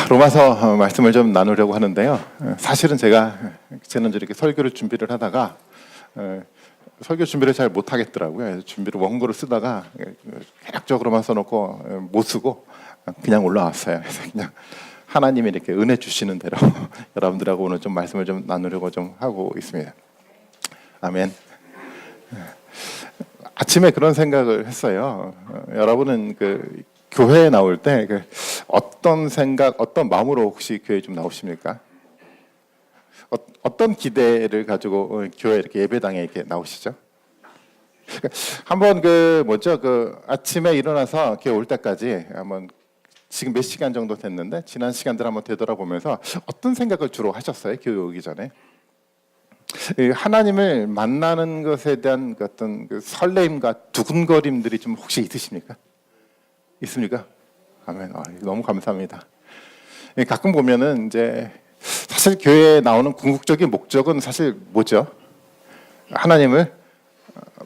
로마서 말씀을 좀 나누려고 하는데요. 사실은 제가 지난주에 이렇게 설교를 준비를 하다가 설교 준비를 잘 못하겠더라고요. 준비를 원고를 쓰다가 계략적으로만 써놓고 못 쓰고 그냥 올라왔어요. 그래서 그냥 하나님이 이렇게 은혜 주시는 대로 여러분들하고 오늘 좀 말씀을 좀 나누려고 좀 하고 있습니다. 아멘. 아침에 그런 생각을 했어요. 여러분은 그 교회에 나올 때 어떤 생각, 어떤 마음으로 혹시 교회에 좀 나오십니까? 어떤 기대를 가지고 교회 이렇게 예배당에 이렇게 나오시죠? 한번 아침에 일어나서 교회 올 때까지 한번 지금 몇 시간 정도 됐는데 지난 시간들 한번 되돌아보면서 어떤 생각을 주로 하셨어요? 교회 오기 전에? 하나님을 만나는 것에 대한 어떤 설레임과 두근거림들이 좀 혹시 있으십니까? 있습니까? 아멘. 너무 감사합니다. 가끔 보면은 이제 사실 교회에 나오는 궁극적인 목적은 사실 뭐죠? 하나님을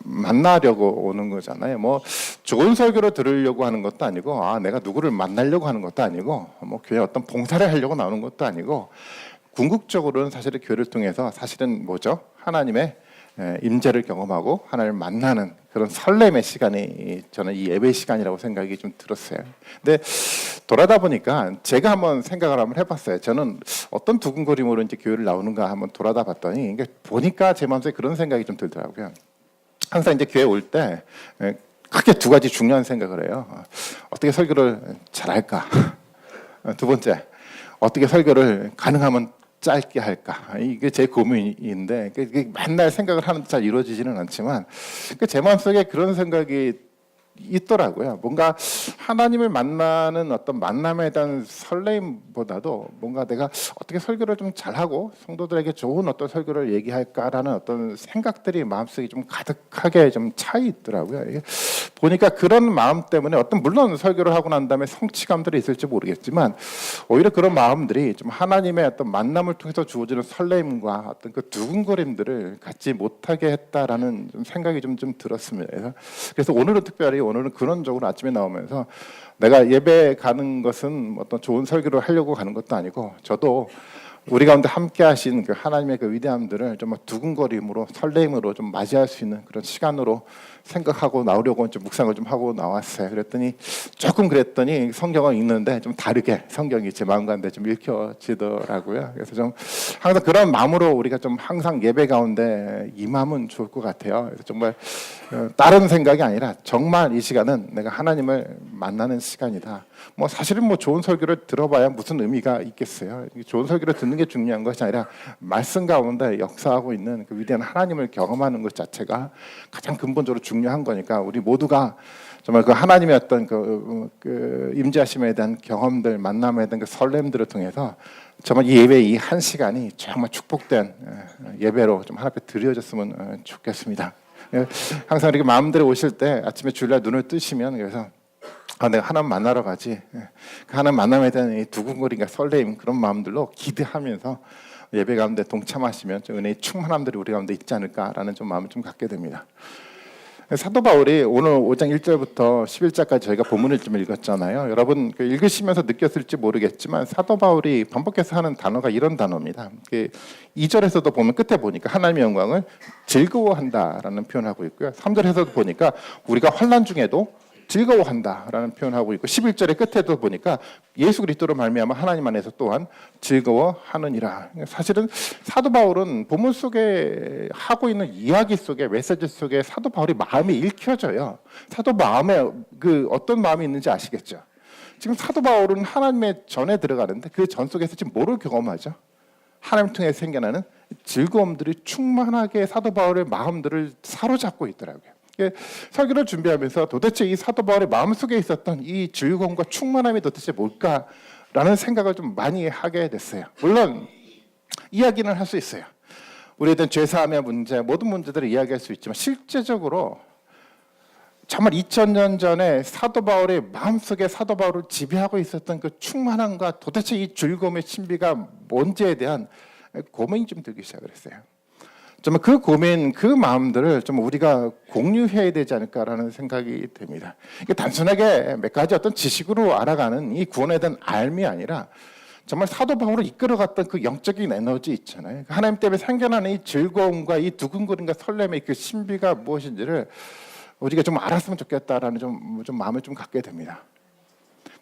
만나려고 오는 거잖아요. 뭐 좋은 설교를 들으려고 하는 것도 아니고, 내가 누구를 만나려고 하는 것도 아니고, 뭐 교회 어떤 봉사를 하려고 나오는 것도 아니고, 궁극적으로는 사실은 교회를 통해서 사실은 뭐죠? 하나님의 임재를 경험하고 하나님을 만나는 그런 설렘의 시간이 저는 이 예배 시간이라고 생각이 좀 들었어요. 근데 돌아다 보니까 제가 한번 생각을 한번 해봤어요. 저는 어떤 두근거림으로 이제 교회를 나오는가 한번 돌아다 봤더니 보니까 제 마음속에 그런 생각이 좀 들더라고요. 항상 이제 교회 올 때 크게 두 가지 중요한 생각을 해요. 어떻게 설교를 잘할까? 두 번째, 어떻게 설교를 가능하면 짧게 할까? 이게 제 고민인데 맨날 생각을 하는데 잘 이루어지지는 않지만 제 마음속에 그런 생각이 있더라고요. 뭔가 하나님을 만나는 어떤 만남에 대한 설레임보다도 뭔가 내가 어떻게 설교를 좀 잘하고 성도들에게 좋은 어떤 설교를 얘기할까라는 어떤 생각들이 마음속에 좀 가득하게 좀 차 있더라고요. 보니까 그런 마음 때문에 물론 설교를 하고 난 다음에 성취감들이 있을지 모르겠지만 오히려 그런 마음들이 좀 하나님의 어떤 만남을 통해서 주어지는 설레임과 어떤 그 두근거림들을 갖지 못하게 했다라는 좀 생각이 좀 들었습니다. 그래서 오늘은 특별히 그런 쪽으로 아침에 나오면서 내가 예배 가는 것은 어떤 좋은 설교를 하려고 가는 것도 아니고 저도 우리 가운데 함께 하신 그 하나님의 그 위대함들을 좀 두근거림으로 설레임으로 좀 맞이할 수 있는 그런 시간으로 생각하고 나오려고 좀 묵상을 좀 하고 나왔어요. 그랬더니 성경을 읽는데 좀 다르게 성경이 제 마음 가운데 좀 읽혀지더라고요. 그래서 좀 항상 그런 마음으로 우리가 좀 항상 예배 가운데 임하면 좋을 것 같아요. 그래서 정말 다른 생각이 아니라 정말 이 시간은 내가 하나님을 만나는 시간이다. 뭐 사실은 뭐 좋은 설교를 들어봐야 무슨 의미가 있겠어요. 좋은 설교를 듣는 게 중요한 것이 아니라 말씀 가운데 역사하고 있는 그 위대한 하나님을 경험하는 것 자체가 가장 근본적으로 중요한 거니까 우리 모두가 정말 그 하나님의 어떤 그 임재하심에 대한 경험들, 만남에 대한 그 설렘들을 통해서 정말 이 예배 이 한 시간이 정말 축복된 예배로 좀 하나님 앞에 드려졌으면 좋겠습니다. 항상 이렇게 마음대로 오실 때 아침에 주일날 눈을 뜨시면 그래서 내가 하나님 만나러 가지. 그 하나님 만남에 대한 이 두근거림과 설레임 그런 마음들로 기대하면서 예배 가운데 동참하시면 좀 은혜의 충만함들이 우리 가운데 있지 않을까라는 좀 마음을 좀 갖게 됩니다. 사도 바울이 오늘 5장 1절부터 11절까지 저희가 본문을 좀 읽었잖아요. 여러분 읽으시면서 느꼈을지 모르겠지만 사도 바울이 반복해서 하는 단어가 이런 단어입니다. 2절에서도 보면 끝에 보니까 하나님의 영광을 즐거워한다라는 표현하고 있고요. 3절에서도 보니까 우리가 환난 중에도 즐거워한다라는 표현하고 있고 11절의 끝에도 보니까 예수 그리스도로 말미암아 하나님 안에서 또한 즐거워하느니라. 사실은 사도 바울은 본문 속에 하고 있는 이야기 속에 메시지 속에 사도 바울의 마음이 읽혀져요. 사도 마음에 어떤 마음이 있는지 아시겠죠? 지금 사도 바울은 하나님의 전에 들어가는데 그 전 속에서 지금 뭐를 경험하죠? 하나님 통해 생겨나는 즐거움들이 충만하게 사도 바울의 마음들을 사로잡고 있더라고요. 설교를 준비하면서 도대체 이 사도 바울의 마음속에 있었던 이 즐거움과 충만함이 도대체 뭘까라는 생각을 좀 많이 하게 됐어요. 물론 이야기는 할 수 있어요. 우리에 대한 죄사함의 문제, 모든 문제들을 이야기할 수 있지만 실제적으로 정말 2000년 전에 사도 바울의 마음속에 사도 바울을 지배하고 있었던 그 충만함과 도대체 이 즐거움의 신비가 뭔지에 대한 고민이 좀 들기 시작을 했어요. 정말 그 고민, 그 마음들을 좀 우리가 공유해야 되지 않을까라는 생각이 됩니다. 이게 단순하게 몇 가지 어떤 지식으로 알아가는 이 구원에 대한 알미 아니라 정말 사도 바울을 이끌어갔던 그 영적인 에너지 있잖아요. 하나님 때문에 생겨나는 이 즐거움과 이 두근거림과 설렘의 그 신비가 무엇인지를 우리가 좀 알았으면 좋겠다라는 좀 마음을 좀 갖게 됩니다.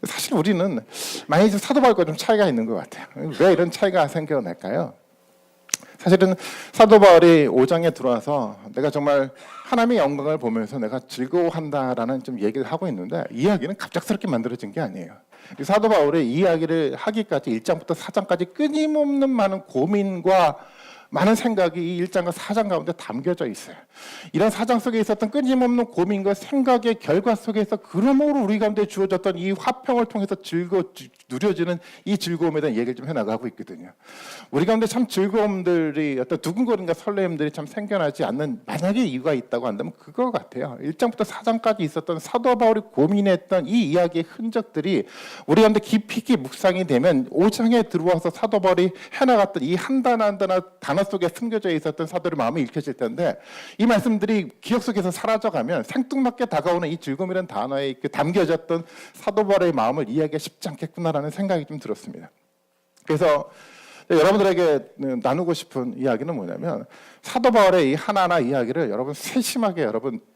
사실 우리는 많이 사도 바울과 좀 차이가 있는 것 같아요. 왜 이런 차이가 생겨날까요? 사실은 사도 바울이 5장에 들어와서 내가 정말 하나님의 영광을 보면서 내가 즐거워한다라는 좀 얘기를 하고 있는데, 이야기는 갑작스럽게 만들어진 게 아니에요. 사도 바울의 이야기를 하기까지 1장부터 4장까지 끊임없는 많은 고민과 많은 생각이 이 1장과 4장 가운데 담겨져 있어요. 이런 4장 속에 있었던 끊임없는 고민과 생각의 결과 속에서 그러므로 우리 가운데 주어졌던 이 화평을 통해서 누려지는 이 즐거움에 대한 얘기를 좀 해나가고 있거든요. 우리 가운데 참 즐거움들이, 어떤 두근거림과 설렘들이 참 생겨나지 않는 만약에 이유가 있다고 한다면 그거 같아요. 1장부터 4장까지 있었던 사도 바울이 고민했던 이 이야기의 흔적들이 우리 가운데 깊이 있게 묵상이 되면 5장에 들어와서 사도 바울이 해나갔던 이 한 단어 한 단어 속에 숨겨져 있었던 사도의 마음이 읽혀질 텐데, 이 말씀들이 기억 속에서 사라져가면 생뚱맞게 다가오는 이 즐거움이라는 단어에 담겨졌던 사도 바울의 마음을 이해하기가 쉽지 않겠구나라는 생각이 좀 들었습니다. 그래서 여러분들에게 나누고 싶은 이야기는 뭐냐면, 사도 바울의 이 하나하나 이야기를 여러분 세심하게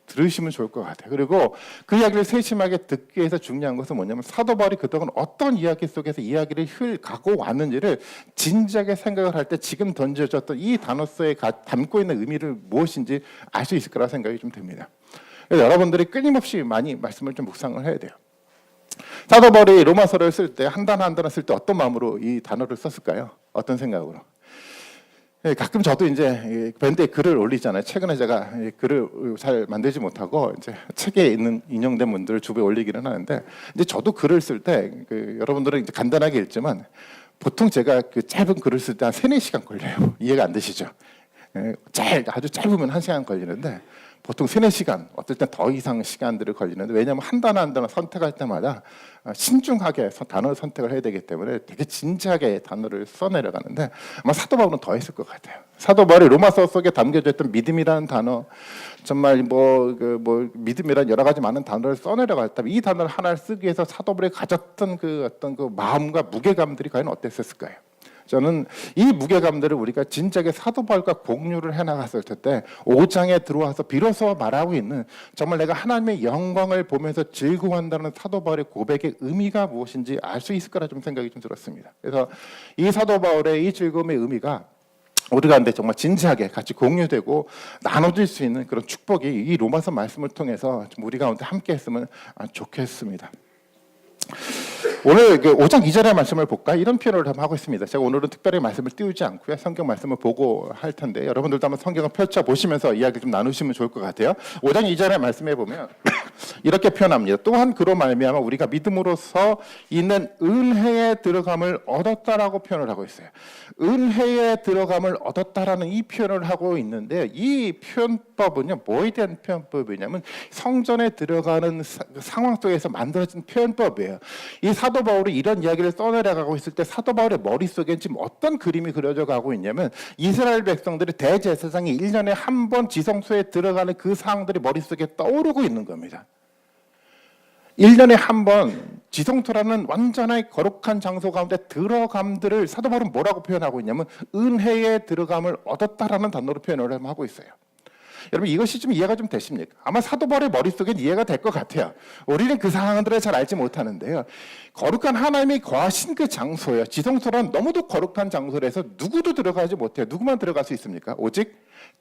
들으시면 좋을 것 같아요. 그리고 그 이야기를 세심하게 듣기 위해서 중요한 것은 뭐냐면, 사도 바울이 그동안 어떤 이야기 속에서 이야기를 가고 왔는지를 진지하게 생각을 할 때 지금 던져졌던 이 단어 속에 담고 있는 의미를 무엇인지 알 수 있을 거라 생각이 좀 듭니다. 그래서 여러분들이 끊임없이 많이 말씀을 좀 묵상을 해야 돼요. 사도 바울이 로마서를 쓸 때 한 단어 한 단어 쓸 때 어떤 마음으로 이 단어를 썼을까요? 어떤 생각으로? 가끔 저도 이제 밴드에 글을 올리잖아요. 최근에 제가 글을 잘 만들지 못하고 이제 책에 있는 인용된 문들을 주부에 올리기는 하는데, 이제 저도 글을 쓸 때 여러분들은 이제 간단하게 읽지만 보통 제가 그 짧은 글을 쓸 때 한 3-4시간 걸려요. 이해가 안 되시죠? 아주 짧으면 1시간 걸리는데 보통 3-4시간, 어떨 땐 더 이상 시간들을 걸리는데, 왜냐하면 한 단어 한 단어 선택할 때마다 신중하게 단어를 선택을 해야 되기 때문에 되게 진지하게 단어를 써내려가는데, 아마 사도 바울은 더 했을 것 같아요. 사도 바울이 로마서 속에 담겨져 있던 믿음이라는 단어, 정말 믿음이라는 여러 가지 많은 단어를 써내려갈 때 이 단어를 하나를 쓰기 위해서 사도 바울이 가졌던 그 어떤 그 마음과 무게감들이 과연 어땠을까요? 저는 이 무게감들을 우리가 진작에 사도 바울과 공유를 해나갔을 때 5장에 들어와서 비로소 말하고 있는, 정말 내가 하나님의 영광을 보면서 즐거워한다는 사도 바울의 고백의 의미가 무엇인지 알 수 있을 거라 좀 생각이 좀 들었습니다. 그래서 이 사도 바울의 이 즐거움의 의미가 우리 가운데 정말 진지하게 같이 공유되고 나눠질 수 있는 그런 축복이 이 로마서 말씀을 통해서 좀 우리 가운데 함께 했으면 좋겠습니다. 오늘 5장 2절의 말씀을 볼까? 이런 표현을 한번 하고 있습니다. 제가 오늘은 특별히 말씀을 띄우지 않고요, 성경 말씀을 보고 할 텐데, 여러분들도 한번 성경을 펼쳐 보시면서 이야기 좀 나누시면 좋을 것 같아요. 5장 2절의 말씀에 보면 이렇게 표현합니다. 또한 그로 말미암아 우리가 믿음으로써 있는 은혜에 들어감을 얻었다라고 표현을 하고 있어요. 은혜에 들어감을 얻었다라는 이 표현을 하고 있는데, 이 표현법은요, 뭐에 대한 표현법이냐면 성전에 들어가는 상황 속에서 만들어진 표현법이에요. 이 사도 바울이 이런 이야기를 써내려가고 있을 때 사도 바울의 머릿속에 지금 어떤 그림이 그려져 가고 있냐면, 이스라엘 백성들이 대제사장이 1년에 한 번 지성소에 들어가는 그 상황들이 머릿속에 떠오르고 있는 겁니다. 1년에 한 번 지성소라는 완전히 거룩한 장소 가운데 들어감들을 사도 바울은 뭐라고 표현하고 있냐면 은혜에 들어감을 얻었다라는 단어로 표현을 하고 있어요. 여러분, 이것이 좀 이해가 좀 되십니까? 아마 사도 바울의 머릿속엔 이해가 될 것 같아요. 우리는 그 상황들을 잘 알지 못하는데요, 거룩한 하나님이 거하신 그 장소예요. 지성소란 너무도 거룩한 장소라서 누구도 들어가지 못해요. 누구만 들어갈 수 있습니까? 오직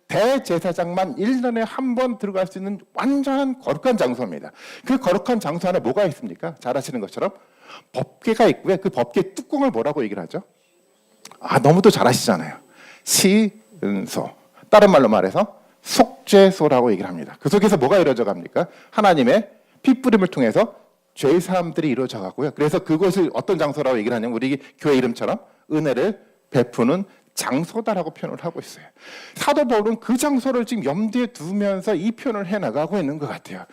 대제사장만 1년에 한 번 들어갈 수 있는 완전한 거룩한 장소입니다. 그 거룩한 장소 안에 뭐가 있습니까? 잘 아시는 것처럼 법궤가 있고요. 그 법궤 뚜껑을 뭐라고 얘기를 하죠? 너무도 잘 아시잖아요. 시은소. 다른 말로 말해서 속죄소라고 얘기를 합니다. 그 속에서 뭐가 이루어져 갑니까? 하나님의 핏부림을 통해서 죄사함들이 이루어져 가고요. 그래서 그것을 어떤 장소라고 얘기를 하냐면 우리 교회 이름처럼 은혜를 베푸는 장소다라고 표현을 하고 있어요. 사도 바울은 그 장소를 지금 염두에 두면서 이 표현을 해나가고 있는 것 같아요.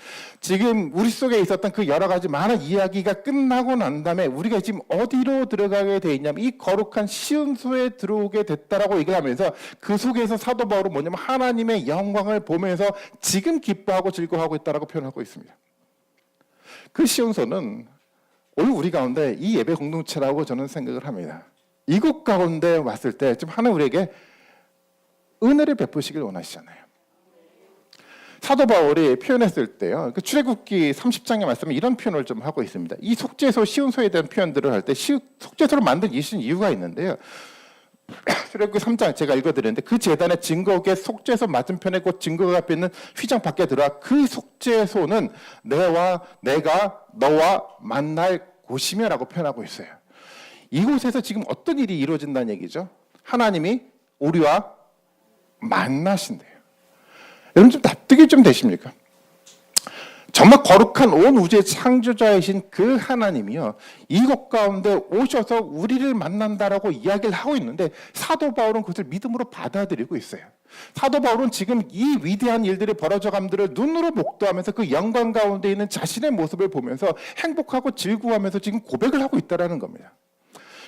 지금 우리 속에 있었던 그 여러 가지 많은 이야기가 끝나고 난 다음에 우리가 지금 어디로 들어가게 돼 있냐면 이 거룩한 시온소에 들어오게 됐다라고 얘기를 하면서, 그 속에서 사도 바울은 뭐냐면 하나님의 영광을 보면서 지금 기뻐하고 즐거워하고 있다라고 표현하고 있습니다. 그 시온소는 오늘 우리 가운데 이 예배 공동체라고 저는 생각을 합니다. 이곳 가운데 왔을 때 좀 하나님 우리에게 은혜를 베푸시길 원하시잖아요. 사도 바울이 표현했을 때요, 그 출애굽기 30장의 말씀에 이런 표현을 좀 하고 있습니다. 이 속죄소, 시온소에 대한 표현들을 할 때 속죄소를 만든 이유가 있는데요. 출애굽기 3장 제가 읽어드렸는데 그 제단의 증거궤 속죄소 맞은편에 곧 증거궤 앞에 있는 휘장 밖에 들어와 그 속죄소는 내가 너와 만날 곳이며라고 표현하고 있어요. 이곳에서 지금 어떤 일이 이루어진다는 얘기죠? 하나님이 우리와 만나신대요. 여러분 좀 납득이 좀 되십니까? 정말 거룩한 온 우주의 창조자이신 그 하나님이요, 이곳 가운데 오셔서 우리를 만난다라고 이야기를 하고 있는데 사도 바울은 그것을 믿음으로 받아들이고 있어요. 사도 바울은 지금 이 위대한 일들이 벌어져감들을 눈으로 목도하면서 그 영광 가운데 있는 자신의 모습을 보면서 행복하고 즐거워하면서 지금 고백을 하고 있다는 겁니다.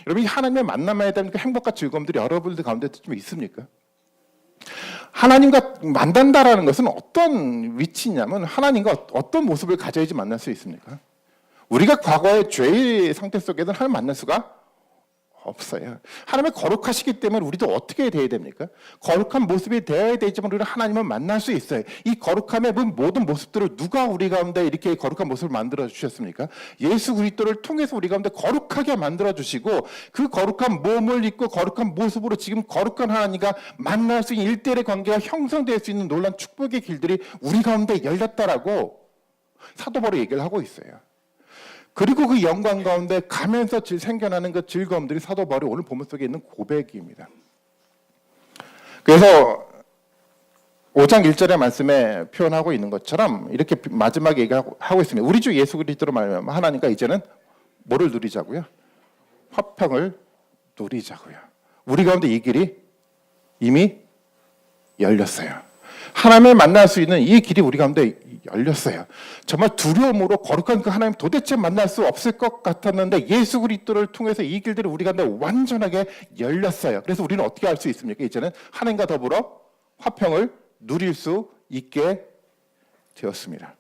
여러분, 이 하나님의 만남에 대한 그 행복과 즐거움들이 여러분들 가운데 좀 있습니까? 하나님과 만난다라는 것은 어떤 위치냐면 하나님과 어떤 모습을 가져야지 만날 수 있습니까? 우리가 과거의 죄의 상태 속에서는 하나님 만날 수가 없어요. 하나님이 거룩하시기 때문에 우리도 어떻게 돼야 됩니까? 거룩한 모습이 되어야 되지만 우리는 하나님을 만날 수 있어요. 이 거룩함의 모든 모습들을 누가 우리 가운데 이렇게 거룩한 모습을 만들어 주셨습니까? 예수 그리스도를 통해서 우리 가운데 거룩하게 만들어 주시고 그 거룩한 몸을 입고 거룩한 모습으로 지금 거룩한 하나님과 만날 수 있는 1대1의 관계가 형성될 수 있는 놀라운 축복의 길들이 우리 가운데 열렸다라고 사도 바울이 얘기를 하고 있어요. 그리고 그 영광 가운데 가면서 생겨나는 그 즐거움들이 사도 바울이 오늘 본문 속에 있는 고백입니다. 그래서 5장 1절의 말씀에 표현하고 있는 것처럼 이렇게 마지막에 얘기하고 있습니다. 우리 주 예수 그리스도로 말하면 하나님과 이제는 뭐를 누리자고요? 화평을 누리자고요. 우리 가운데 이 길이 이미 열렸어요. 하나님을 만날 수 있는 이 길이 우리 가운데 열렸어요. 정말 두려움으로 거룩한 그 하나님 도대체 만날 수 없을 것 같았는데 예수 그리스도를 통해서 이 길들이 우리 가운데 완전하게 열렸어요. 그래서 우리는 어떻게 할 수 있습니까? 이제는 하나님과 더불어 화평을 누릴 수 있게 되었습니다.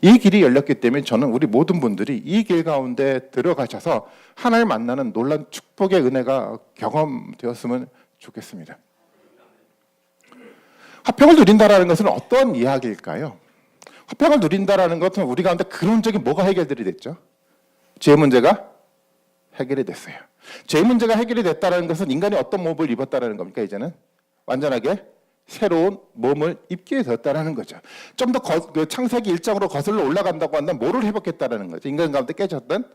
이 길이 열렸기 때문에 저는 우리 모든 분들이 이 길 가운데 들어가셔서 하나님을 만나는 놀라운 축복의 은혜가 경험되었으면 좋겠습니다. 화평을 누린다라는 것은 어떤 이야기일까요? 화평을 누린다라는 것은 우리 가운데 근원적인 뭐가 해결들이 됐죠? 죄 문제가 해결이 됐어요. 죄 문제가 해결이 됐다는 것은 인간이 어떤 몸을 입었다는 겁니까? 이제는 완전하게 새로운 몸을 입게 되었다는 거죠. 좀 더 창세기 1장으로 거슬러 올라간다고 한다면 뭐를 회복했다는 거죠? 인간 가운데 깨졌던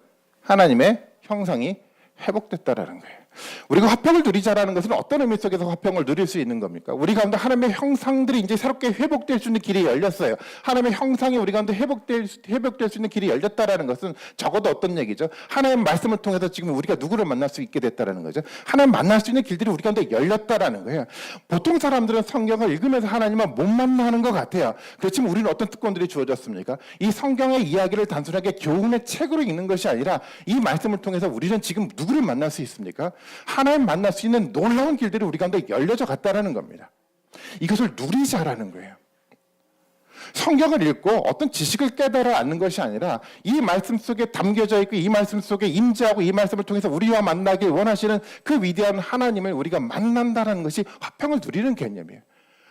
하나님의 형상이 회복됐다라는 거예요. 우리가 화평을 누리자라는 것은 어떤 의미 속에서 화평을 누릴 수 있는 겁니까? 우리 가운데 하나님의 형상들이 이제 새롭게 회복될 수 있는 길이 열렸어요. 하나님의 형상이 우리 가운데 회복될 수 있는 길이 열렸다라는 것은 적어도 어떤 얘기죠? 하나님의 말씀을 통해서 지금 우리가 누구를 만날 수 있게 됐다라는 거죠. 하나님 만날 수 있는 길들이 우리 가운데 열렸다라는 거예요. 보통 사람들은 성경을 읽으면서 하나님을 못 만나는 것 같아요. 그렇지만 우리는 어떤 특권들이 주어졌습니까? 이 성경의 이야기를 단순하게 교훈의 책으로 읽는 것이 아니라 이 말씀을 통해서 우리는 지금 누구를 만날 수 있습니까? 하나님 만날 수 있는 놀라운 길들이 우리 가운데 열려져 갔다는 겁니다. 이것을 누리자라는 거예요. 성경을 읽고 어떤 지식을 깨달아 앉는 것이 아니라 이 말씀 속에 담겨져 있고 이 말씀 속에 임재하고 이 말씀을 통해서 우리와 만나길 원하시는 그 위대한 하나님을 우리가 만난다는 것이 화평을 누리는 개념이에요.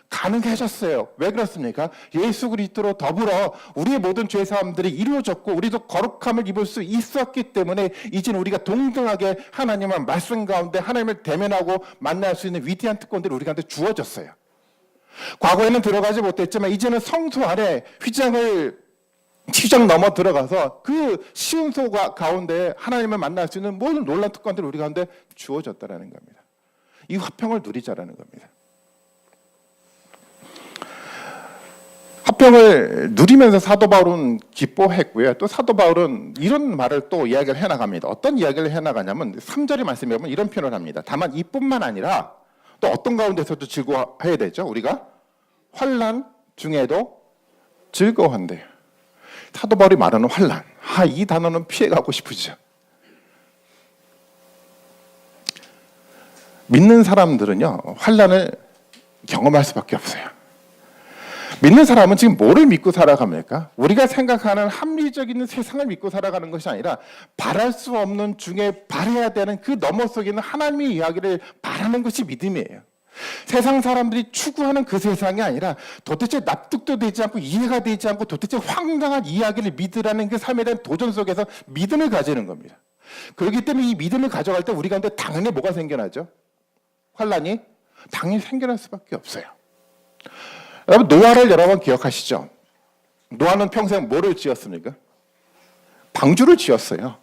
가능해졌어요. 왜 그렇습니까? 예수 그리스도로 더불어 우리의 모든 죄 사함들이 이루어졌고 우리도 거룩함을 입을 수 있었기 때문에 이제는 우리가 동등하게 하나님의 말씀 가운데 하나님을 대면하고 만날 수 있는 위대한 특권들이 우리 가운데 주어졌어요. 과거에는 들어가지 못했지만 이제는 성소 안에 휘장 넘어 들어가서 그 시온소 가운데 하나님을 만날 수 있는 모든 놀라운 특권들이 우리 가운데 주어졌다는 겁니다. 이 화평을 누리자라는 겁니다. 화평을 누리면서 사도 바울은 기뻐했고요. 또 사도 바울은 이런 말을 또 이야기를 해나갑니다. 어떤 이야기를 해나가냐면 3절의 말씀에 보면 이런 표현을 합니다. 다만 이뿐만 아니라 또 어떤 가운데서도 즐거워해야 되죠. 우리가 환난 중에도 즐거워한대요. 사도 바울이 말하는 환난, 이 단어는 피해가고 싶으죠. 믿는 사람들은요 환난을 경험할 수밖에 없어요. 믿는 사람은 지금 뭐를 믿고 살아갑니까? 우리가 생각하는 합리적인 세상을 믿고 살아가는 것이 아니라 바랄 수 없는 중에 바라야 되는 그 너머 속에 있는 하나님의 이야기를 바라는 것이 믿음이에요. 세상 사람들이 추구하는 그 세상이 아니라 도대체 납득도 되지 않고 이해가 되지 않고 도대체 황당한 이야기를 믿으라는 그 삶에 대한 도전 속에서 믿음을 가지는 겁니다. 그렇기 때문에 이 믿음을 가져갈 때 우리 가운데 당연히 뭐가 생겨나죠? 환란이 당연히 생겨날 수밖에 없어요. 여러분, 노아를 여러 번 기억하시죠? 노아는 평생 뭐를 지었습니까? 방주를 지었어요.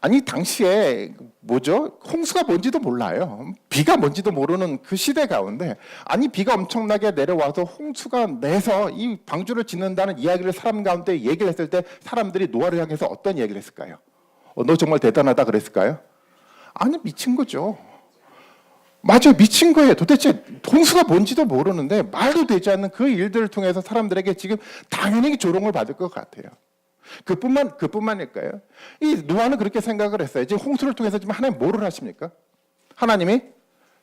아니, 당시에 뭐죠? 홍수가 뭔지도 몰라요. 비가 뭔지도 모르는 그 시대 가운데, 아니, 비가 엄청나게 내려와서 홍수가 내서 이 방주를 짓는다는 이야기를 사람 가운데 얘기를 했을 때 사람들이 노아를 향해서 어떤 이야기를 했을까요? 너 정말 대단하다 그랬을까요? 아니, 미친 거죠. 맞아요. 미친 거예요. 도대체 홍수가 뭔지도 모르는데 말도 되지 않는 그 일들을 통해서 사람들에게 지금 당연히 조롱을 받을 것 같아요. 그뿐만일까요? 이 노아는 그렇게 생각을 했어요. 지금 홍수를 통해서 지금 하나님 뭐를 하십니까? 하나님이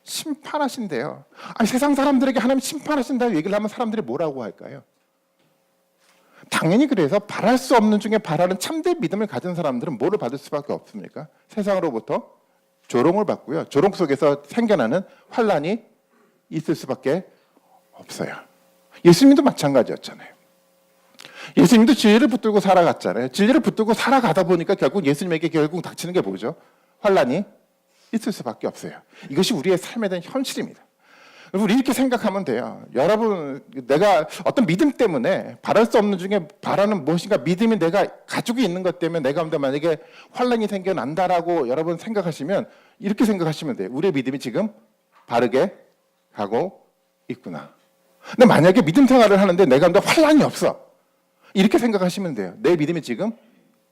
심판하신대요. 아니, 세상 사람들에게 하나님 심판하신다고 얘기를 하면 사람들이 뭐라고 할까요? 당연히 그래서 바랄 수 없는 중에 바라는 참된 믿음을 가진 사람들은 뭐를 받을 수밖에 없습니까? 세상으로부터 조롱을 받고요. 조롱 속에서 생겨나는 환란이 있을 수밖에 없어요. 예수님도 마찬가지였잖아요. 예수님도 진리를 붙들고 살아갔잖아요. 진리를 붙들고 살아가다 보니까 결국 예수님에게 결국 닥치는 게 뭐죠? 환란이 있을 수밖에 없어요. 이것이 우리의 삶에 대한 현실입니다. 우리 이렇게 생각하면 돼요. 여러분, 내가 어떤 믿음 때문에 바랄 수 없는 중에 바라는 무엇인가 믿음이 내가 가지고 있는 것 때문에 내가 만약에 환란이 생겨난다라고 여러분 생각하시면 이렇게 생각하시면 돼요. 우리의 믿음이 지금 바르게 가고 있구나. 근데 만약에 믿음 생활을 하는데 내가 환란이 없어. 이렇게 생각하시면 돼요. 내 믿음이 지금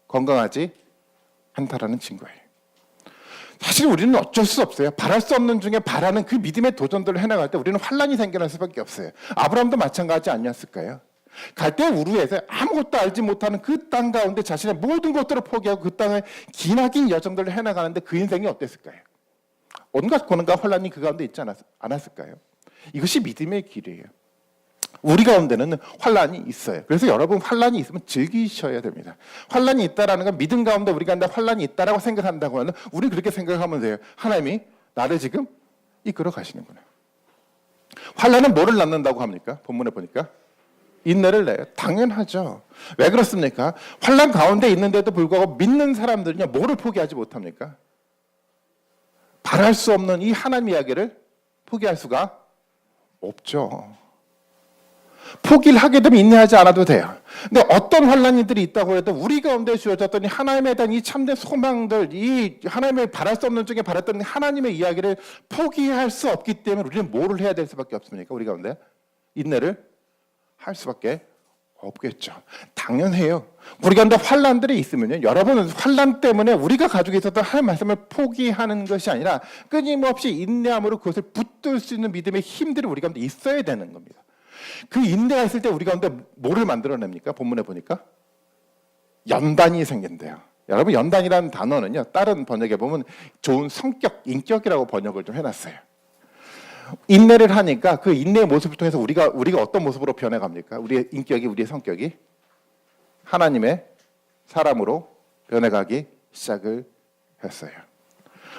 건강하지 않다라는 증거예요. 사실 우리는 어쩔 수 없어요. 바랄 수 없는 중에 바라는 그 믿음의 도전들을 해나갈 때 우리는 환란이 생겨날 수밖에 없어요. 아브라함도 마찬가지 아니었을까요? 갈대 우르에서 아무것도 알지 못하는 그 땅 가운데 자신의 모든 것들을 포기하고 그 땅의 기나긴 여정들을 해나가는데 그 인생이 어땠을까요? 온갖 고난과 환란이 그 가운데 있지 않았을까요? 이것이 믿음의 길이에요. 우리 가운데는 환란이 있어요. 그래서 여러분, 환란이 있으면 즐기셔야 됩니다. 환란이 있다라는 건 믿음 가운데 우리가 환란이 있다라고 생각한다고 하면 우리 그렇게 생각하면 돼요. 하나님이 나를 지금 이끌어 가시는구나. 환란은 뭐를 낳는다고 합니까? 본문에 보니까 인내를 내요. 당연하죠. 왜 그렇습니까? 환란 가운데 있는데도 불구하고 믿는 사람들은요, 뭐를 포기하지 못합니까? 바랄 수 없는 이 하나님 이야기를 포기할 수가 없죠. 포기를 하게 되면 인내하지 않아도 돼요. 근데 어떤 환란들이 있다고 해도 우리 가운데 주어졌던 하나님에 대한 이 참된 소망들, 이 하나님의 바랄 수 없는 중에 바랐던 하나님의 이야기를 포기할 수 없기 때문에 우리는 뭐를 해야 될 수밖에 없습니까? 우리 가운데 인내를 할 수밖에 없겠죠. 당연해요. 우리 가운데 환란들이 있으면요, 여러분은 환란 때문에 우리가 가지고 있었던 하나님의 말씀을 포기하는 것이 아니라 끊임없이 인내함으로 그것을 붙들 수 있는 믿음의 힘들이 우리 가운데 있어야 되는 겁니다. 그 인내가 있을 때 우리 가운데 뭐를 만들어냅니까? 본문에 보니까 연단이 생긴대요. 여러분, 연단이라는 단어는요, 다른 번역에 보면 좋은 성격, 인격이라고 번역을 좀 해놨어요. 인내를 하니까 그 인내의 모습을 통해서 우리가 어떤 모습으로 변해갑니까? 우리의 인격이, 우리의 성격이 하나님의 사람으로 변해가기 시작을 했어요.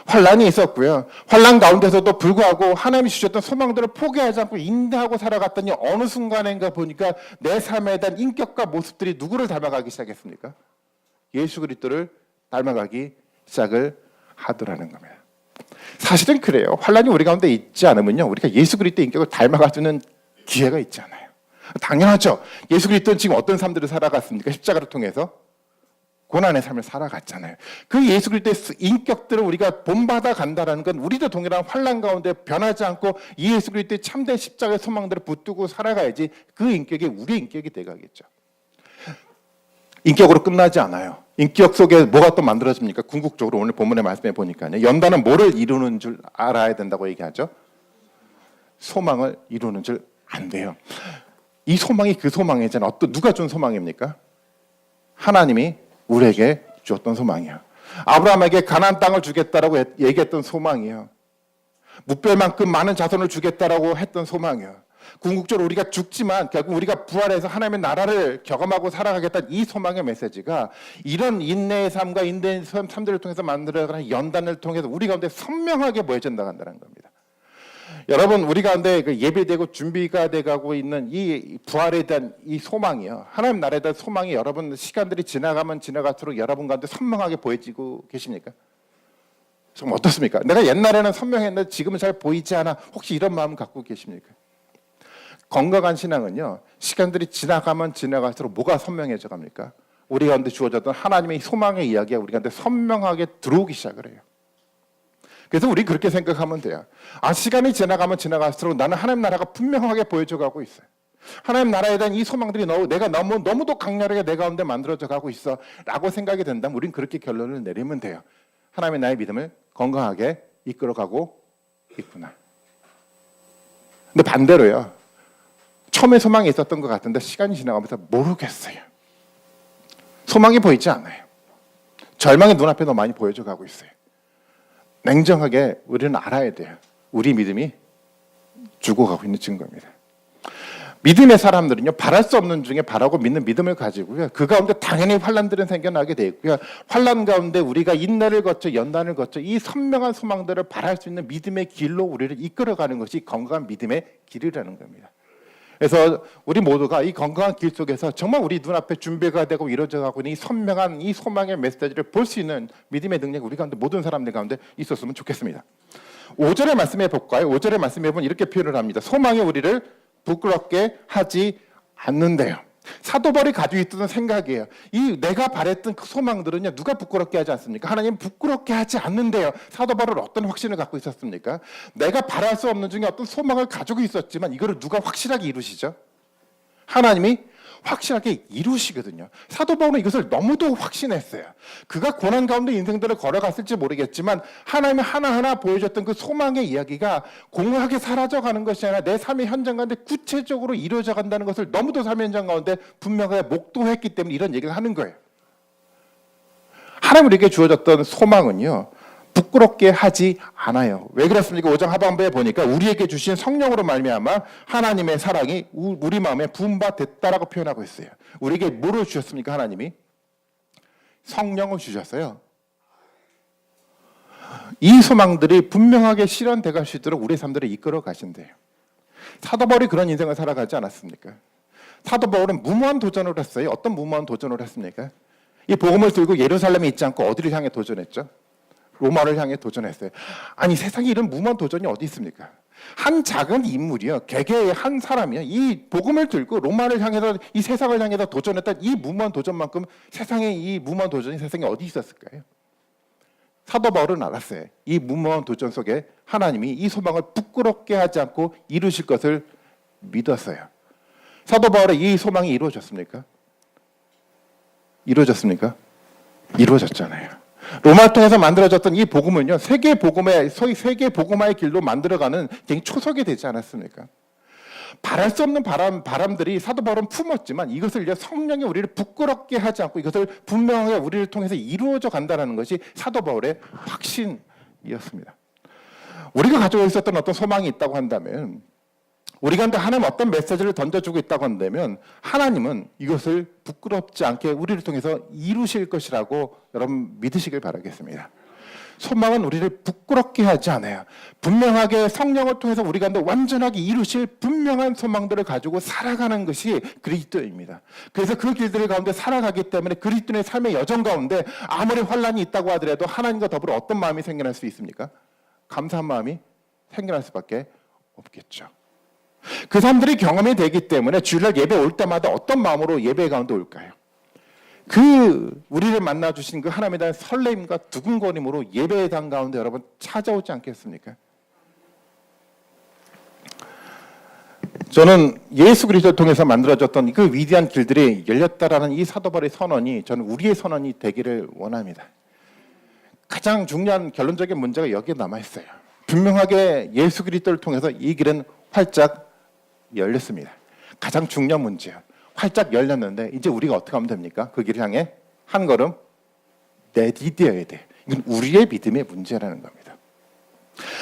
환란이 있었고요. 환란 가운데서도 불구하고 하나님이 주셨던 소망들을 포기하지 않고 인내하고 살아갔더니 어느 순간인가 보니까 내 삶에 대한 인격과 모습들이 누구를 닮아가기 시작했습니까? 예수 그리스도를 닮아가기 시작을 하더라는 겁니다. 사실은 그래요. 환란이 우리 가운데 있지 않으면요, 우리가 예수 그리스도의 인격을 닮아가주는 기회가 있지 않아요. 당연하죠. 예수 그리스도는 지금 어떤 삶들을 살아갔습니까? 십자가를 통해서 고난의 삶을 살아갔잖아요. 그 예수 그리스도의 인격들을 우리가 본받아 간다는 건 우리도 동일한 환란 가운데 변하지 않고 이 예수 그리스도의 참된 십자가의 소망들을 붙들고 살아가야지 그 인격이 우리의 인격이 돼가겠죠. 인격으로 끝나지 않아요. 인격 속에 뭐가 또 만들어집니까? 궁극적으로 오늘 본문의 말씀에 보니까요, 연단은 뭐를 이루는 줄 알아야 된다고 얘기하죠? 소망을 이루는 줄 안돼요. 이 소망이 그 소망이잖아요. 누가 준 소망입니까? 하나님이 우리에게 주었던 소망이야. 아브라함에게 가나안 땅을 주겠다라고 얘기했던 소망이에요. 무별만큼 많은 자손을 주겠다라고 했던 소망이에요. 궁극적으로 우리가 죽지만 결국 우리가 부활해서 하나님의 나라를 경험하고 살아가겠다는 이 소망의 메시지가 이런 인내의 삶과 인내의 삶들을 통해서 만들어가는 연단을 통해서 우리 가운데 선명하게 보여진다 한다는 겁니다. 여러분, 우리 가운데 예배되고 준비가 돼가고 있는 이 부활에 대한 이 소망이요, 하나님 나라에 대한 소망이 여러분 시간들이 지나가면 지나갈수록 여러분 가운데 선명하게 보여지고 계십니까? 좀 어떻습니까? 내가 옛날에는 선명했는데 지금은 잘 보이지 않아. 혹시 이런 마음 갖고 계십니까? 건강한 신앙은요, 시간들이 지나가면 지나갈수록 뭐가 선명해져 갑니까? 우리 가운데 주어졌던 하나님의 소망의 이야기가 우리 가운데 선명하게 들어오기 시작을 해요. 그래서 우리 그렇게 생각하면 돼요. 시간이 지나가면 지나갈수록 나는 하나님 나라가 분명하게 보여져 가고 있어요. 하나님 나라에 대한 이 소망들이 내가 너무도 강렬하게 내 가운데 만들어져 가고 있어 라고 생각이 된다면 우린 그렇게 결론을 내리면 돼요. 하나님의 나의 믿음을 건강하게 이끌어가고 있구나. 근데 반대로요, 처음에 소망이 있었던 것 같은데 시간이 지나가면서 모르겠어요. 소망이 보이지 않아요. 절망이 눈앞에 너무 많이 보여져 가고 있어요. 냉정하게 우리는 알아야 돼요. 우리 믿음이 죽어가고 있는 증거입니다. 믿음의 사람들은요, 바랄 수 없는 중에 바라고 믿는 믿음을 가지고요, 그 가운데 당연히 환난들은 생겨나게 되어 있고요, 환난 가운데 우리가 인내를 거쳐 연단을 거쳐 이 선명한 소망들을 바랄 수 있는 믿음의 길로 우리를 이끌어가는 것이 건강한 믿음의 길이라는 겁니다. 그래서 우리 모두가 이 건강한 길 속에서 정말 우리 눈앞에 준비가 되고 이루어져 가고 있는 이 선명한 이 소망의 메시지를 볼 수 있는 믿음의 능력이 우리 가운데 모든 사람들 가운데 있었으면 좋겠습니다. 5절의 말씀해 볼까요? 5절의 말씀해 보면 이렇게 표현을 합니다. 소망이 우리를 부끄럽게 하지 않는데요. 사도 바울이 가지고 있던 생각이에요. 이 내가 바랬던 그 소망들은요, 누가 부끄럽게 하지 않습니까? 하나님 부끄럽게 하지 않는데요. 사도 바울은 어떤 확신을 갖고 있었습니까? 내가 바랄 수 없는 중에 어떤 소망을 가지고 있었지만 이거를 누가 확실하게 이루시죠? 하나님이 확실하게 이루시거든요. 사도 바울은 이것을 너무도 확신했어요. 그가 고난 가운데 인생들을 걸어갔을지 모르겠지만 하나님이 하나하나 보여줬던 그 소망의 이야기가 공허하게 사라져가는 것이 아니라 내 삶의 현장 가운데 구체적으로 이루어져 간다는 것을 너무도 삶의 현장 가운데 분명하게 목도했기 때문에 이런 얘기를 하는 거예요. 하나님 우리에게 주어졌던 소망은요, 부끄럽게 하지 않아요. 왜 그렇습니까? 5장 하반부에 보니까 우리에게 주신 성령으로 말미암아 하나님의 사랑이 우리 마음에 부은 바 됐다라고 표현하고 있어요. 우리에게 뭐를 주셨습니까? 하나님이 성령을 주셨어요. 이 소망들이 분명하게 실현돼 갈 수 있도록 우리의 삶들을 이끌어 가신대요. 사도 바울이 그런 인생을 살아가지 않았습니까? 사도 바울은 무모한 도전을 했어요. 어떤 무모한 도전을 했습니까? 이 복음을 들고 예루살렘에 있지 않고 어디를 향해 도전했죠? 로마를 향해 도전했어요. 아니, 세상에 이런 무모한 도전이 어디 있습니까? 한 작은 인물이요, 개개의 한 사람이요, 이 복음을 들고 로마를 향해서 이 세상을 향해서 도전했던 이 무모한 도전만큼 세상에 이 무모한 도전이 세상에 어디 있었을까요? 사도 바울은 알았어요. 이 무모한 도전 속에 하나님이 이 소망을 부끄럽게 하지 않고 이루실 것을 믿었어요. 사도 바울의 이 소망이 이루어졌습니까? 이루어졌습니까? 이루어졌잖아요. 로마를 통해서 만들어졌던 이 복음은요, 세계 복음의 소위 세계 복음화의 길로 만들어가는 굉장히 초석이 되지 않았습니까? 바랄 수 없는 바람들이 사도 바울은 품었지만 이것을 이제 성령이 우리를 부끄럽게 하지 않고 이것을 분명하게 우리를 통해서 이루어져 간다는 것이 사도 바울의 확신이었습니다. 우리가 가지고 있었던 어떤 소망이 있다고 한다면, 우리가 하나님 어떤 메시지를 던져주고 있다고 한다면 하나님은 이것을 부끄럽지 않게 우리를 통해서 이루실 것이라고 여러분 믿으시길 바라겠습니다. 소망은 우리를 부끄럽게 하지 않아요. 분명하게 성령을 통해서 우리 가운데 완전하게 이루실 분명한 소망들을 가지고 살아가는 것이 그리스도입니다. 그래서 그 길들 가운데 살아가기 때문에 그리스도의 삶의 여정 가운데 아무리 환난이 있다고 하더라도 하나님과 더불어 어떤 마음이 생겨날 수 있습니까? 감사한 마음이 생겨날 수밖에 없겠죠. 그 사람들이 경험이 되기 때문에 주일날 예배 올 때마다 어떤 마음으로 예배 가운데 올까요? 그 우리를 만나 주신 그 하나님에 대한 설레임과 두근거림으로 예배의 당 가운데 여러분 찾아오지 않겠습니까? 저는 예수 그리스도를 통해서 만들어졌던 그 위대한 길들이 열렸다라는 이 사도 바울의 선언이 저는 우리의 선언이 되기를 원합니다. 가장 중요한 결론적인 문제가 여기에 남아 있어요. 분명하게 예수 그리스도를 통해서 이 길은 활짝 열렸습니다. 가장 중요한 문제예요. 활짝 열렸는데 이제 우리가 어떻게 하면 됩니까? 그 길을 향해 한 걸음 내디뎌야 돼. 이건 우리의 믿음의 문제라는 겁니다.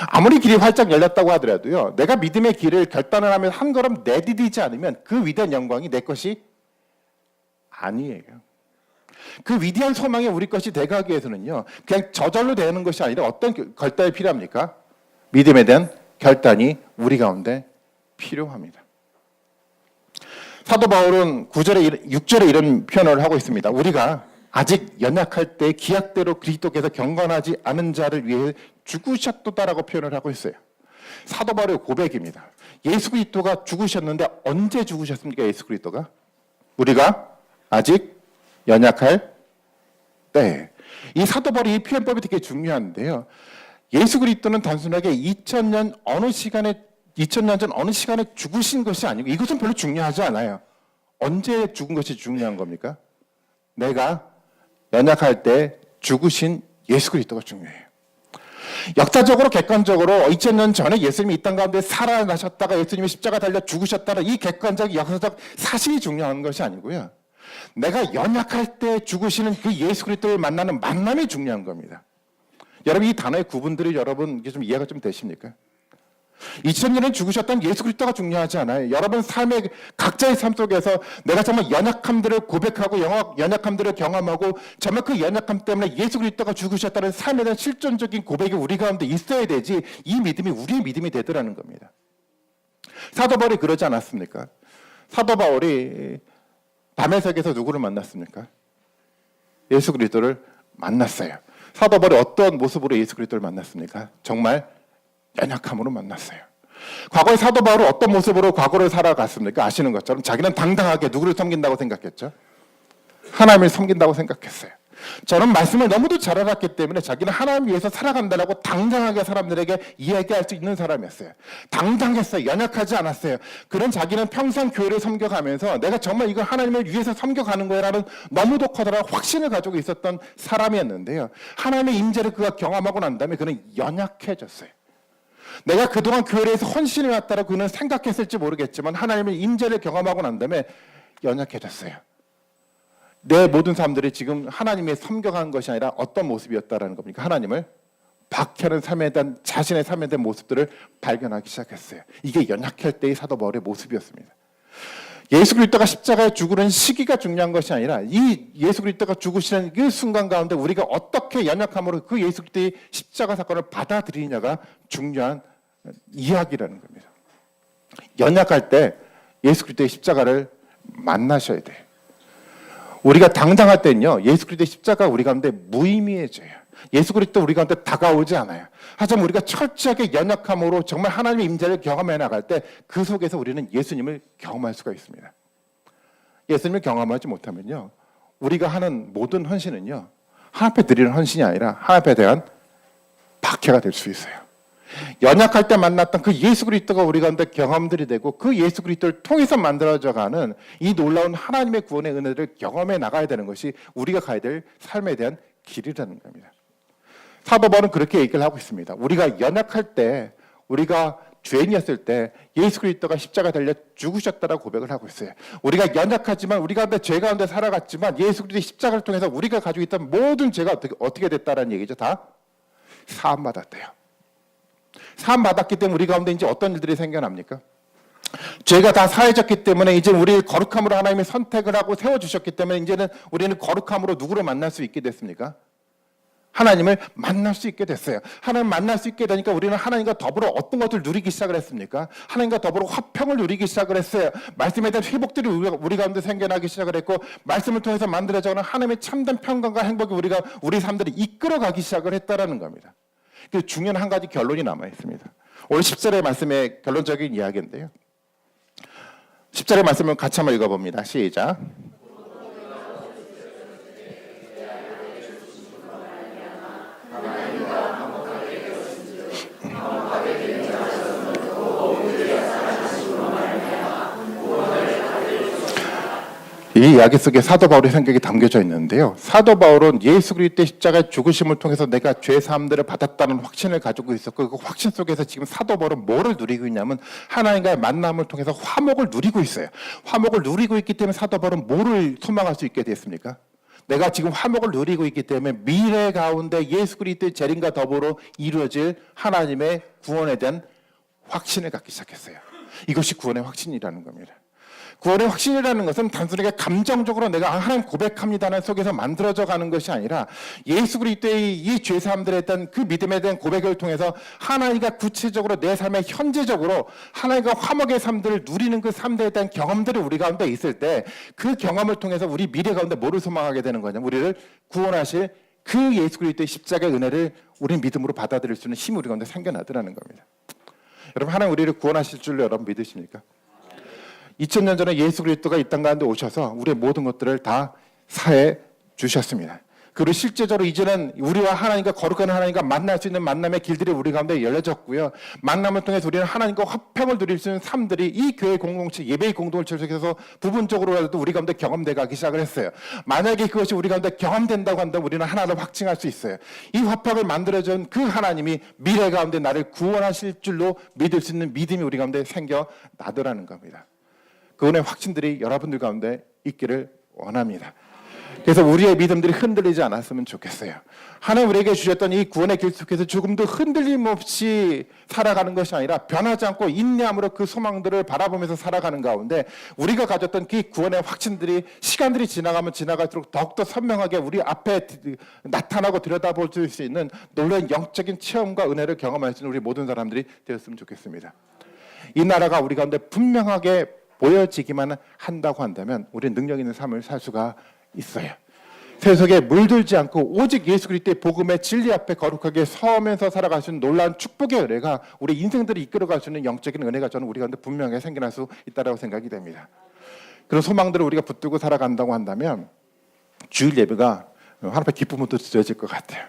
아무리 길이 활짝 열렸다고 하더라도요, 내가 믿음의 길을 결단을 하면 한 걸음 내디디지 않으면 그 위대한 영광이 내 것이 아니에요. 그 위대한 소망이 우리 것이 되가기 위해서는요, 그냥 저절로 되는 것이 아니라 어떤 결단이 필요합니까? 믿음에 대한 결단이 우리 가운데 필요합니다. 사도 바울은 6절에 이런 표현을 하고 있습니다. 우리가 아직 연약할 때 기약대로 그리스도께서 경건하지 않은 자를 위해 죽으셨도다라고 표현을 하고 있어요. 사도 바울의 고백입니다. 예수 그리스도가 죽으셨는데 언제 죽으셨습니까? 예수 그리스도가? 우리가 아직 연약할 때. 이 사도 바울의 이 표현법이 되게 중요한데요. 예수 그리스도는 단순하게 2000년 전 어느 시간에 죽으신 것이 아니고, 이것은 별로 중요하지 않아요. 언제 죽은 것이 중요한 겁니까? 내가 연약할 때 죽으신 예수 그리스도가 중요해요. 역사적으로 객관적으로 2000년 전에 예수님이 이 땅 가운데 살아나셨다가 예수님이 십자가 달려 죽으셨다는 이 객관적 역사적 사실이 중요한 것이 아니고요. 내가 연약할 때 죽으시는 그 예수 그리스도를 만나는 만남이 중요한 겁니다. 여러분, 이 단어의 구분들이 여러분 이게 좀 이해가 좀 되십니까? 2000년에 죽으셨던 예수 그리스도가 중요하지 않아요. 여러분 삶의 각자의 삶 속에서 내가 정말 연약함들을 고백하고 연약함들을 경험하고 정말 그 연약함 때문에 예수 그리스도가 죽으셨다는 삶에 대한 실존적인 고백이 우리 가운데 있어야 되지, 이 믿음이 우리의 믿음이 되더라는 겁니다. 사도 바울이 그러지 않았습니까? 사도 바울이 다메섹에서 누구를 만났습니까? 예수 그리스도를 만났어요. 사도 바울이 어떤 모습으로 예수 그리스도를 만났습니까? 정말 연약함으로 만났어요. 과거에 사도 바울은 어떤 모습으로 과거를 살아갔습니까? 아시는 것처럼 자기는 당당하게 누구를 섬긴다고 생각했죠? 하나님을 섬긴다고 생각했어요. 저는 말씀을 너무도 잘 알았기 때문에 자기는 하나님 위해서 살아간다라고 당당하게 사람들에게 이야기할 수 있는 사람이었어요. 당당했어요. 연약하지 않았어요. 그런 자기는 평생 교회를 섬겨가면서 내가 정말 이걸 하나님을 위해서 섬겨가는 거야라는 너무도 커다란 확신을 가지고 있었던 사람이었는데요. 하나님의 임재를 그가 경험하고 난 다음에 그는 연약해졌어요. 내가 그동안 교회에 대해서 헌신해 왔다라고 그는 생각했을지 모르겠지만 하나님의 임재를 경험하고 난 다음에 연약해졌어요. 내 모든 사람들이 지금 하나님의 섬겨가는 것이 아니라 어떤 모습이었다라는 겁니까? 하나님을 박해하는 삶에 대한 자신의 삶에 대한 모습들을 발견하기 시작했어요. 이게 연약할 때의 사도 바울의 모습이었습니다. 예수 그리스도가 십자가에 죽으는 시기가 중요한 것이 아니라 이 예수 그리스도가 죽으시는 그 순간 가운데 우리가 어떻게 연약함으로 그 예수 그리스도의 십자가 사건을 받아들이냐가 중요한 이야기라는 겁니다. 연약할 때 예수 그리스도의 십자가를 만나셔야 돼요. 우리가 당당할 때는요, 예수 그리스도의 십자가가 우리 가운데 무의미해져요. 예수 그리스도 우리 가운데 다가오지 않아요. 하지만 우리가 철저하게 연약함으로 정말 하나님의 임재를 경험해 나갈 때 그 속에서 우리는 예수님을 경험할 수가 있습니다. 예수님을 경험하지 못하면요, 우리가 하는 모든 헌신은요, 하나님 앞에 드리는 헌신이 아니라 하나님 앞에 대한 박해가 될 수 있어요. 연약할 때 만났던 그 예수 그리스도가 우리 가운데 경험들이 되고 그 예수 그리스도를 통해서 만들어져가는 이 놀라운 하나님의 구원의 은혜를 경험해 나가야 되는 것이 우리가 가야 될 삶에 대한 길이라는 겁니다. 사도 바울은 그렇게 얘기를 하고 있습니다. 우리가 연약할 때, 우리가 죄인이었을 때 예수 그리스도가 십자가 달려 죽으셨다라고 고백을 하고 있어요. 우리가 연약하지만 우리 가운데 죄 가운데 살아갔지만 예수 그리스도의 십자가를 통해서 우리가 가지고 있던 모든 죄가 어떻게 됐다라는 얘기죠. 다 사함받았대요. 사함받았기 때문에 우리 가운데 이제 어떤 일들이 생겨납니까? 죄가 다 사해졌기 때문에 이제 우리를 거룩함으로 하나님이 선택을 하고 세워주셨기 때문에 이제는 우리는 거룩함으로 누구를 만날 수 있게 됐습니까? 하나님을 만날 수 있게 됐어요. 하나님 만날 수 있게 되니까 우리는 하나님과 더불어 어떤 것을 누리기 시작을 했습니까? 하나님과 더불어 화평을 누리기 시작을 했어요. 말씀에 대한 회복들이 우리 가운데 생겨나기 시작을 했고, 말씀을 통해서 만들어져가는 하나님의 참된 평강과 행복이 우리 삶들이 이끌어가기 시작을 했다라는 겁니다. 그 중요한 한 가지 결론이 남아 있습니다. 오늘 10절의 말씀의 결론적인 이야기인데요. 10절의 말씀을 같이 한번 읽어봅니다. 시작. 이 이야기 속에 사도 바울의 생각이 담겨져 있는데요. 사도 바울은 예수 그리스도의 십자가의 죽으심을 통해서 내가 죄 사함들을 받았다는 확신을 가지고 있었고, 그 확신 속에서 지금 사도 바울은 뭐를 누리고 있냐면 하나님과의 만남을 통해서 화목을 누리고 있어요. 화목을 누리고 있기 때문에 사도 바울은 뭐를 소망할 수 있게 됐습니까? 내가 지금 화목을 누리고 있기 때문에 미래 가운데 예수 그리스도의 재림과 더불어 이루어질 하나님의 구원에 대한 확신을 갖기 시작했어요. 이것이 구원의 확신이라는 겁니다. 구원의 확신이라는 것은 단순하게 감정적으로 내가 하나님 고백합니다는 속에서 만들어져 가는 것이 아니라 예수 그리스도의 이 죄사함들에 대한 그 믿음에 대한 고백을 통해서 하나님과 구체적으로 내 삶에 현재적으로 하나님과 화목의 삶들을 누리는 그 삶들에 대한 경험들이 우리 가운데 있을 때 그 경험을 통해서 우리 미래 가운데 뭐를 소망하게 되는 거냐, 우리를 구원하실 그 예수 그리스도의 십자가의 은혜를 우리 믿음으로 받아들일 수 있는 힘이 우리 가운데 생겨나더라는 겁니다. 여러분, 하나님 우리를 구원하실 줄 여러분 믿으십니까? 2000년 전에 예수 그리스도가 이 땅 가운데 오셔서 우리의 모든 것들을 다 사해 주셨습니다. 그리고 실제적으로 이제는 우리와 하나님과 거룩한 하나님과 만날 수 있는 만남의 길들이 우리 가운데 열려졌고요. 만남을 통해서 우리는 하나님과 화평을 누릴 수 있는 삶들이 이 교회 공동체, 예배의 공동체에서 부분적으로라도 우리 가운데 경험돼 가기 시작을 했어요. 만약에 그것이 우리 가운데 경험된다고 한다면 우리는 하나를 확증할 수 있어요. 이 화평을 만들어준 그 하나님이 미래 가운데 나를 구원하실 줄로 믿을 수 있는 믿음이 우리 가운데 생겨나더라는 겁니다. 그분의 확신들이 여러분들 가운데 있기를 원합니다. 그래서 우리의 믿음들이 흔들리지 않았으면 좋겠어요. 하나님 우리에게 주셨던 이 구원의 길 속에서 조금도 흔들림 없이 살아가는 것이 아니라 변하지 않고 인내함으로 그 소망들을 바라보면서 살아가는 가운데 우리가 가졌던 그 구원의 확신들이 시간들이 지나가면 지나갈수록 더욱더 선명하게 우리 앞에 나타나고 들여다볼 수 있는 놀라운 영적인 체험과 은혜를 경험할 수 있는 우리 모든 사람들이 되었으면 좋겠습니다. 이 나라가 우리 가운데 분명하게 보여지기만 한다고 한다면 우리는 능력 있는 삶을 살 수가 있어요. 세속에 물들지 않고 오직 예수 그리스도의 복음의 진리 앞에 거룩하게 서면서 살아갈 수 있는 놀라운 축복의 은혜가 우리 인생들을 이끌어갈 수 있는 영적인 은혜가 저는 우리 가운데 분명히 생겨날 수 있다고 생각이 됩니다. 그런 소망들을 우리가 붙들고 살아간다고 한다면 주일 예배가 하나님 앞에 기쁨으로 드려질 것 같아요.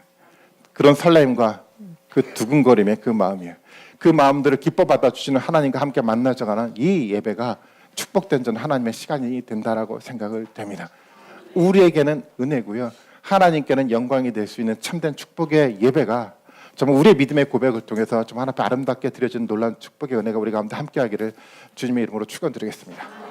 그런 설렘과 그 두근거림의 그 마음이에요. 그 마음들을 기뻐 받아주시는 하나님과 함께 만나져가는 이 예배가 축복된 전 하나님의 시간이 된다라고 생각을 됩니다. 우리에게는 은혜고요. 하나님께는 영광이 될 수 있는 참된 축복의 예배가 정말 우리의 믿음의 고백을 통해서 좀 하나님 앞에 아름답게 드려진 놀라운 축복의 은혜가 우리 가운데 함께하기를 주님의 이름으로 축원드리겠습니다.